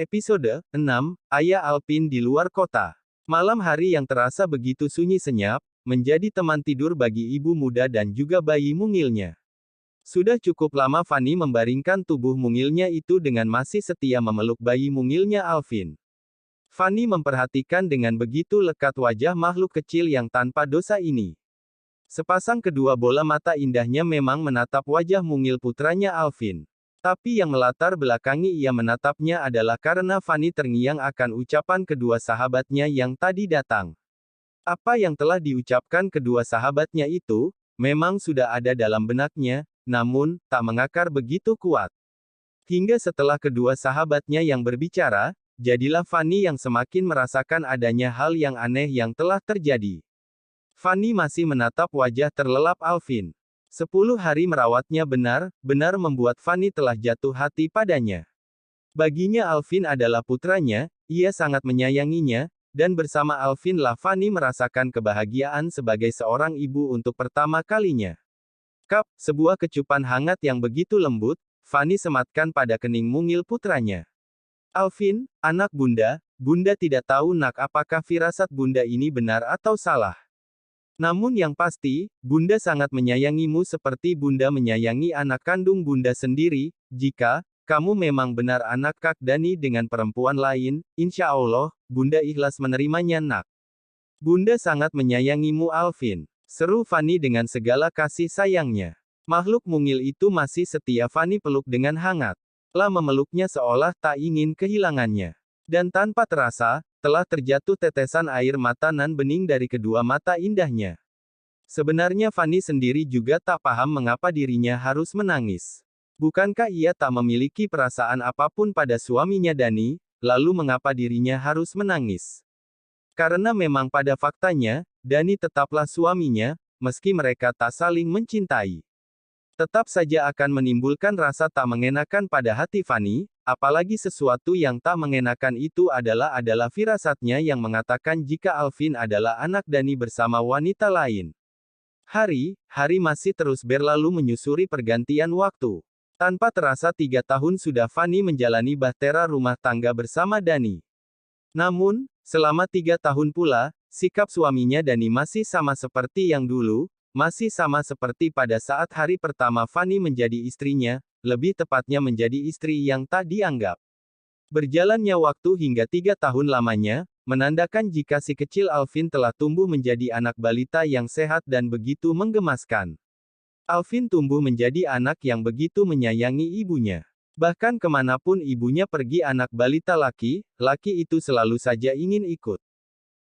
Episode 6, Ayah Alvin di luar kota. Malam hari yang terasa begitu sunyi senyap, menjadi teman tidur bagi ibu muda dan juga bayi mungilnya. Sudah cukup lama Fanny membaringkan tubuh mungilnya itu dengan masih setia memeluk bayi mungilnya Alvin. Fanny memperhatikan dengan begitu lekat wajah makhluk kecil yang tanpa dosa ini. Sepasang kedua bola mata indahnya memang menatap wajah mungil putranya Alvin. Tapi yang melatar belakangi ia menatapnya adalah karena Fanny terngiang akan ucapan kedua sahabatnya yang tadi datang. Apa yang telah diucapkan kedua sahabatnya itu, memang sudah ada dalam benaknya, namun, tak mengakar begitu kuat. Hingga setelah kedua sahabatnya yang berbicara, jadilah Fanny yang semakin merasakan adanya hal yang aneh yang telah terjadi. Fanny masih menatap wajah terlelap Alvin. 10 hari merawatnya benar-benar membuat Fanny telah jatuh hati padanya. Baginya Alvin adalah putranya, ia sangat menyayanginya, dan bersama Alvin lah Fanny merasakan kebahagiaan sebagai seorang ibu untuk pertama kalinya. Sebuah kecupan hangat yang begitu lembut, Fanny sematkan pada kening mungil putranya. Alvin, anak bunda, bunda tidak tahu nak apakah firasat bunda ini benar atau salah. Namun yang pasti, bunda sangat menyayangimu seperti bunda menyayangi anak kandung bunda sendiri. Jika kamu memang benar anak Kak Dani dengan perempuan lain, insya Allah, bunda ikhlas menerimanya nak. Bunda sangat menyayangimu Alvin, seru Fanny dengan segala kasih sayangnya. Makhluk mungil itu masih setia Fanny peluk dengan hangat. Lah memeluknya seolah tak ingin kehilangannya. Dan tanpa terasa, telah terjatuh tetesan air mata nan bening dari kedua mata indahnya. Sebenarnya Fanny sendiri juga tak paham mengapa dirinya harus menangis. Bukankah ia tak memiliki perasaan apapun pada suaminya Dani, lalu mengapa dirinya harus menangis? Karena memang pada faktanya, Dani tetaplah suaminya, meski mereka tak saling mencintai. Tetap saja akan menimbulkan rasa tak mengenakan pada hati Fanny, apalagi sesuatu yang tak mengenakan itu adalah firasatnya yang mengatakan jika Alvin adalah anak Dani bersama wanita lain. Hari masih terus berlalu menyusuri pergantian waktu. Tanpa terasa 3 tahun sudah Fanny menjalani bahtera rumah tangga bersama Dani. Namun, selama 3 tahun pula, sikap suaminya Dani masih sama seperti yang dulu, masih sama seperti pada saat hari pertama Fanny menjadi istrinya, lebih tepatnya menjadi istri yang tak dianggap. Berjalannya waktu hingga 3 tahun lamanya, menandakan jika si kecil Alvin telah tumbuh menjadi anak balita yang sehat dan begitu menggemaskan. Alvin tumbuh menjadi anak yang begitu menyayangi ibunya. Bahkan kemanapun ibunya pergi anak balita laki itu selalu saja ingin ikut.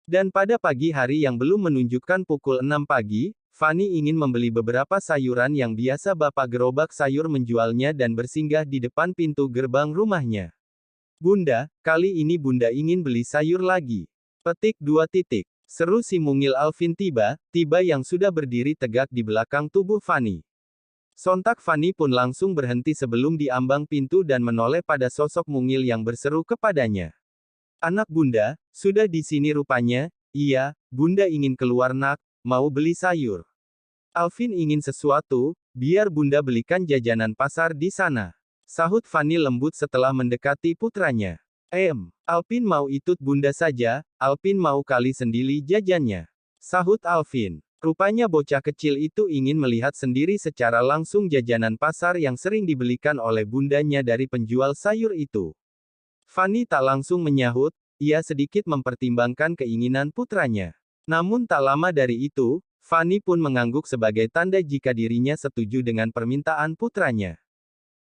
Dan pada pagi hari yang belum menunjukkan pukul 6 pagi, Fanny ingin membeli beberapa sayuran yang biasa bapak gerobak sayur menjualnya dan bersinggah di depan pintu gerbang rumahnya. Bunda, kali ini bunda ingin beli sayur lagi. Petik 2 titik. Seru si mungil Alvin tiba yang sudah berdiri tegak di belakang tubuh Fanny. Sontak Fanny pun langsung berhenti sebelum di ambang pintu dan menoleh pada sosok mungil yang berseru kepadanya. Anak bunda, sudah di sini rupanya. Iya, bunda ingin keluar nak, mau beli sayur. Alvin ingin sesuatu, biar bunda belikan jajanan pasar di sana. Sahut Fanny lembut setelah mendekati putranya. Alvin mau itut bunda saja, Alvin mau kali sendiri jajannya. Sahut Alvin. Rupanya bocah kecil itu ingin melihat sendiri secara langsung jajanan pasar yang sering dibelikan oleh bundanya dari penjual sayur itu. Fanny tak langsung menyahut, ia sedikit mempertimbangkan keinginan putranya. Namun tak lama dari itu, Fanny pun mengangguk sebagai tanda jika dirinya setuju dengan permintaan putranya.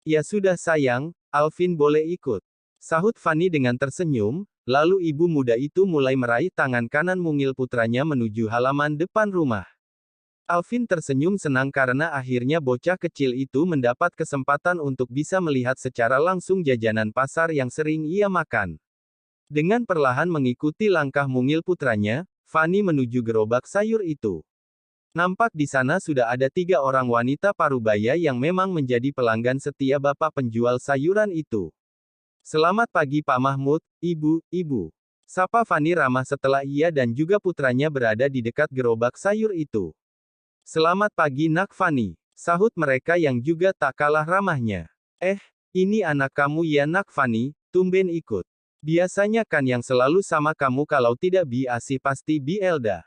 Ya sudah sayang, Alvin boleh ikut. Sahut Fanny dengan tersenyum, lalu ibu muda itu mulai meraih tangan kanan mungil putranya menuju halaman depan rumah. Alvin tersenyum senang karena akhirnya bocah kecil itu mendapat kesempatan untuk bisa melihat secara langsung jajanan pasar yang sering ia makan. Dengan perlahan mengikuti langkah mungil putranya, Fanny menuju gerobak sayur itu. Nampak di sana sudah ada 3 orang wanita parubaya yang memang menjadi pelanggan setia bapak penjual sayuran itu. Selamat pagi Pak Mahmud, Ibu. Sapa Fanny ramah setelah ia dan juga putranya berada di dekat gerobak sayur itu. Selamat pagi nak Fanny, sahut mereka yang juga tak kalah ramahnya. Ini anak kamu ya nak Fanny, tumben ikut. Biasanya kan yang selalu sama kamu kalau tidak Bi Asih pasti Bi Elda.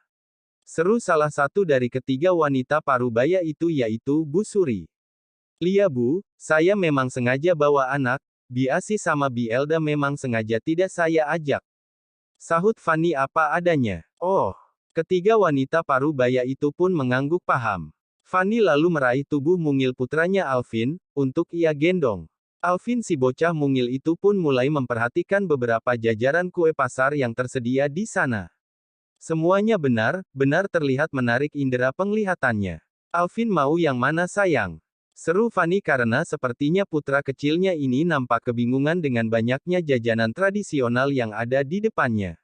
Seru salah satu dari ketiga wanita parubaya itu yaitu Bu Suri. Lia Bu, saya memang sengaja bawa anak, Bi Asih sama Bi Elda memang sengaja tidak saya ajak. Sahut Fanny apa adanya. Oh, ketiga wanita parubaya itu pun mengangguk paham. Fanny lalu meraih tubuh mungil putranya Alvin, untuk ia gendong. Alvin si bocah mungil itu pun mulai memperhatikan beberapa jajaran kue pasar yang tersedia di sana. Semuanya benar-benar terlihat menarik indera penglihatannya. Alvin mau yang mana sayang? Seru Fanny karena sepertinya putra kecilnya ini nampak kebingungan dengan banyaknya jajanan tradisional yang ada di depannya.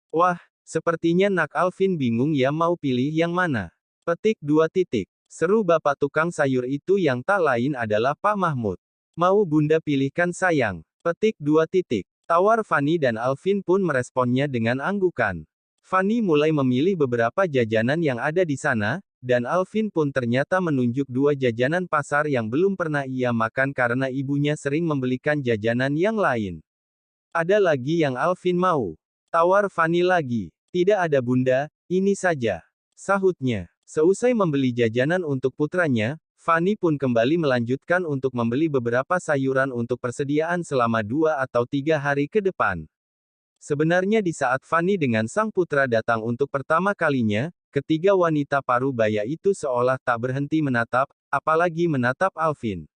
Wah, sepertinya nak Alvin bingung ya mau pilih yang mana. Petik 2 titik. Seru bapak tukang sayur itu yang tak lain adalah Pak Mahmud. Mau bunda pilihkan sayang. Petik 2 titik. Tawar Fanny dan Alvin pun meresponnya dengan anggukan. Fanny mulai memilih beberapa jajanan yang ada di sana, dan Alvin pun ternyata menunjuk 2 jajanan pasar yang belum pernah ia makan karena ibunya sering membelikan jajanan yang lain. Ada lagi yang Alvin mau. Tawar Fanny lagi. Tidak ada bunda, ini saja. Sahutnya. Seusai membeli jajanan untuk putranya, Fanny pun kembali melanjutkan untuk membeli beberapa sayuran untuk persediaan selama 2 atau 3 hari ke depan. Sebenarnya di saat Fanny dengan sang putra datang untuk pertama kalinya, ketiga wanita parubaya itu seolah tak berhenti menatap, apalagi menatap Alvin.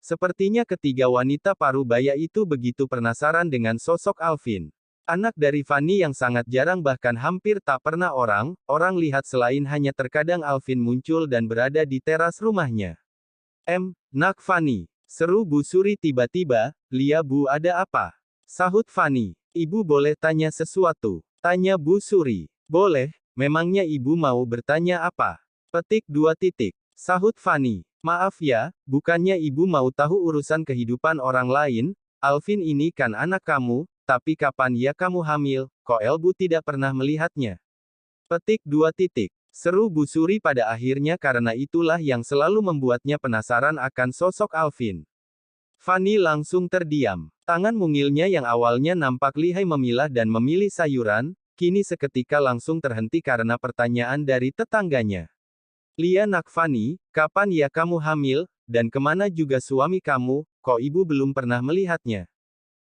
Sepertinya ketiga wanita parubaya itu begitu penasaran dengan sosok Alvin. Anak dari Fanny yang sangat jarang bahkan hampir tak pernah orang lihat selain hanya terkadang Alvin muncul dan berada di teras rumahnya. Nak Fanny. Seru Bu Suri tiba-tiba, Lia Bu ada apa? Sahut Fanny. Ibu boleh tanya sesuatu? Tanya Bu Suri. Boleh, memangnya ibu mau bertanya apa? Petik 2 titik. Sahut Fanny. Maaf ya, bukannya ibu mau tahu urusan kehidupan orang lain, Alvin ini kan anak kamu, tapi kapan ya kamu hamil, kok Bu tidak pernah melihatnya? Petik 2 titik. Seru Bu Suri pada akhirnya karena itulah yang selalu membuatnya penasaran akan sosok Alvin. Fanny langsung terdiam. Tangan mungilnya yang awalnya nampak lihai memilah dan memilih sayuran, kini seketika langsung terhenti karena pertanyaan dari tetangganya. Lia nak Fanny, kapan ya kamu hamil, dan kemana juga suami kamu, kok ibu belum pernah melihatnya?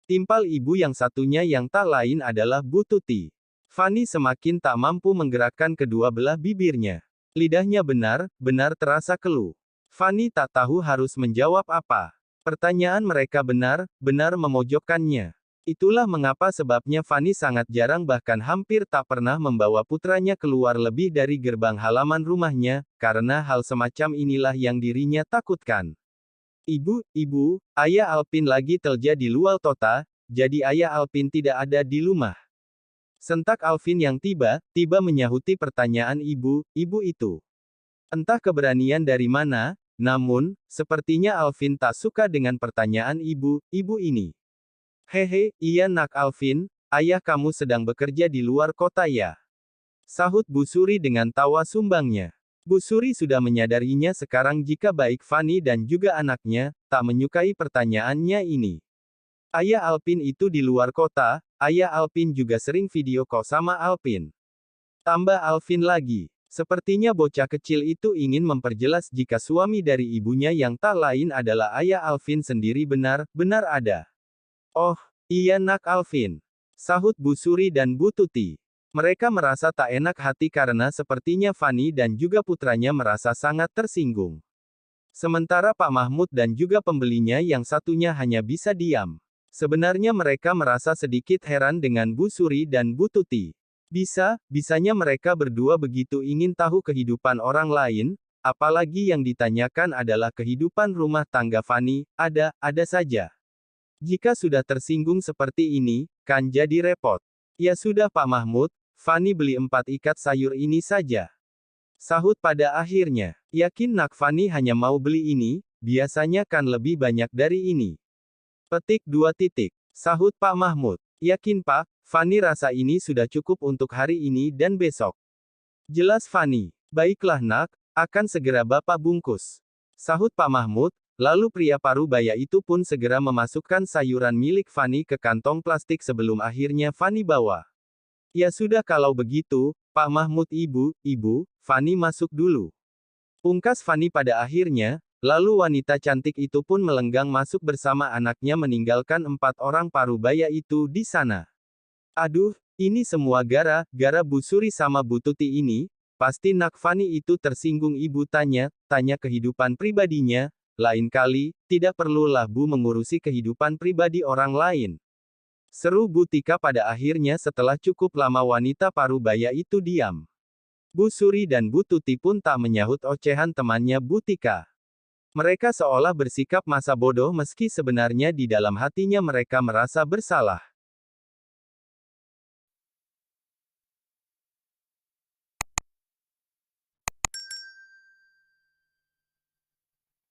Timpal ibu yang satunya yang tak lain adalah Bu Tuti. Fanny semakin tak mampu menggerakkan kedua belah bibirnya. Lidahnya benar-benar terasa keluh. Fanny tak tahu harus menjawab apa. Pertanyaan mereka benar-benar memojokkannya. Itulah mengapa sebabnya Fanny sangat jarang bahkan hampir tak pernah membawa putranya keluar lebih dari gerbang halaman rumahnya, karena hal semacam inilah yang dirinya takutkan. Ibu, ayah Alpin lagi telja di luar kota, jadi ayah Alpin tidak ada di rumah. Sentak Alvin yang tiba-tiba menyahuti pertanyaan ibu itu. Entah keberanian dari mana, namun, sepertinya Alvin tak suka dengan pertanyaan ibu ini. Hehe, iya nak Alvin, ayah kamu sedang bekerja di luar kota ya? Sahut Bu Suri dengan tawa sumbangnya. Bu Suri sudah menyadarinya sekarang jika baik Fanny dan juga anaknya, tak menyukai pertanyaannya ini. Ayah Alpin itu di luar kota, ayah Alpin juga sering video call sama Alpin. Tambah Alvin lagi. Sepertinya bocah kecil itu ingin memperjelas jika suami dari ibunya yang tak lain adalah ayah Alvin sendiri benar-benar ada. Oh, iya nak Alvin. Sahut Bu Suri dan Bu Tuti. Mereka merasa tak enak hati karena sepertinya Fanny dan juga putranya merasa sangat tersinggung. Sementara Pak Mahmud dan juga pembelinya yang satunya hanya bisa diam. Sebenarnya mereka merasa sedikit heran dengan Bu Suri dan Bu Tuti. Bisanya mereka berdua begitu ingin tahu kehidupan orang lain, apalagi yang ditanyakan adalah kehidupan rumah tangga Fanny, ada saja. Jika sudah tersinggung seperti ini, kan jadi repot. Ya sudah Pak Mahmud, Fanny beli 4 ikat sayur ini saja. Sahut pada akhirnya. Yakin nak Fanny hanya mau beli ini, biasanya kan lebih banyak dari ini. Petik 2 titik. Sahut Pak Mahmud. Yakin Pak, Fanny rasa ini sudah cukup untuk hari ini dan besok. Jelas Fanny. Baiklah nak, akan segera Bapak bungkus. Sahut Pak Mahmud, Lalu pria parubaya itu pun segera memasukkan sayuran milik Fanny ke kantong plastik sebelum akhirnya Fanny bawa. Ya sudah kalau begitu, Pak Mahmud ibu, Fanny masuk dulu. Pungkas Fanny pada akhirnya, lalu wanita cantik itu pun melenggang masuk bersama anaknya meninggalkan 4 orang parubaya itu di sana. Aduh, ini semua gara Bu Suri sama Bu Tuti ini, pasti nak Fanny itu tersinggung ibu tanya kehidupan pribadinya, lain kali, tidak perlulah Bu mengurusi kehidupan pribadi orang lain. Seru Bu Tika pada akhirnya setelah cukup lama wanita parubaya itu diam. Bu Suri dan Bu Tuti pun tak menyahut ocehan temannya Bu Tika. Mereka seolah bersikap masa bodoh meski sebenarnya di dalam hatinya mereka merasa bersalah.